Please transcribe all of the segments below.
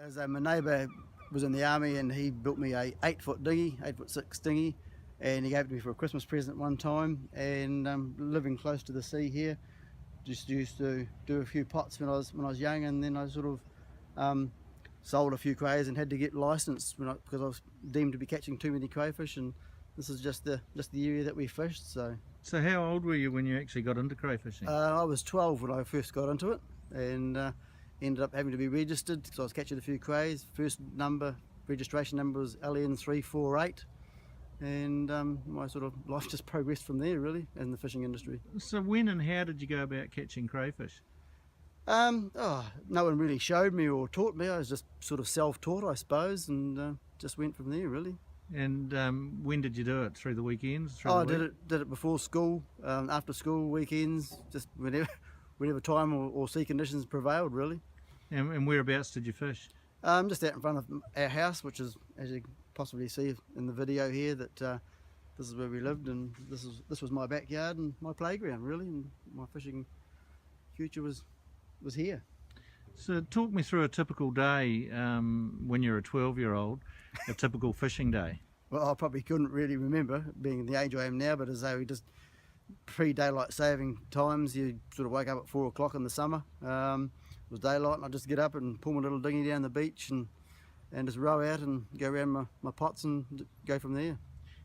As my neighbour was in the army and he built me a 8-foot dinghy, 8'6" dinghy, and he gave it to me for a Christmas present one time. And living close to the sea here, just used to do a few pots when I was young, and then I sort of sold a few crays and had to get licensed because I was deemed to be catching too many crayfish, and this is just the area that we fished. So how old were you when you actually got into crayfishing? I was 12 when I first got into it, and ended up having to be registered because I was catching a few crays. First registration number was LN348, and my sort of life just progressed from there, really, in the fishing industry. So when and how did you go about catching crayfish? No one really showed me or taught me. I was just sort of self-taught, I suppose, and just went from there, really. And when did you do it? Through the weekends? I did it before school, after school, weekends, just whenever time or sea conditions prevailed, really. And whereabouts did you fish? Just out in front of our house, which is, as you can possibly see in the video here, that this is where we lived, and this was my backyard and my playground, really, and my fishing future was here. So talk me through a typical day when you're a 12-year-old, a typical fishing day. Well, I probably couldn't really remember, being the age I am now, but as though we just pre-daylight saving times, you sort of wake up at 4 o'clock in the summer. It was daylight, and I'd just get up and pull my little dinghy down the beach and just row out and go around my pots and go from there.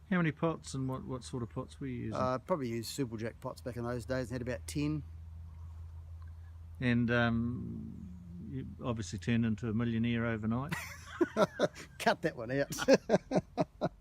How many pots, and what sort of pots were you using? Probably used Superjack pots back in those days, and had about 10. And you obviously turned into a millionaire overnight. Cut that one out.